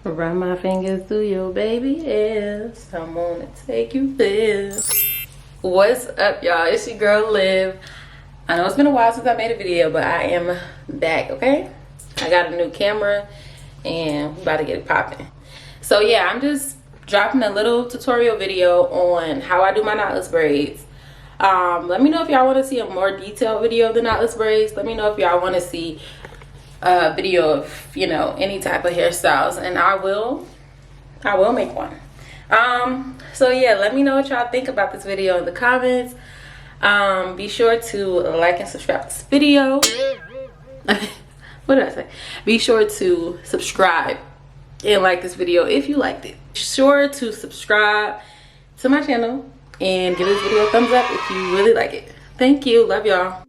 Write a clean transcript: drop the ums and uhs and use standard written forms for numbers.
Run my fingers through your baby ass. I'm gonna take you there. What's up, y'all? It's your girl Liv. I know it's been a while since I made a video, but I am back, okay? I got a new camera and we about to get it popping. So yeah, I'm just dropping a little tutorial video on how I do my knotless braids. Let me know if y'all want to see a more detailed video of the knotless braids. Let me know if y'all want to see a video of, you know, any type of hairstyles, and I will make one. So yeah, let me know what y'all think about this video in the comments. Be sure to like and subscribe to this video. What did I say? Be sure to subscribe and like this video if you liked it. Be sure to subscribe to my channel and give this video a thumbs up if you really like it. Thank you. Love y'all.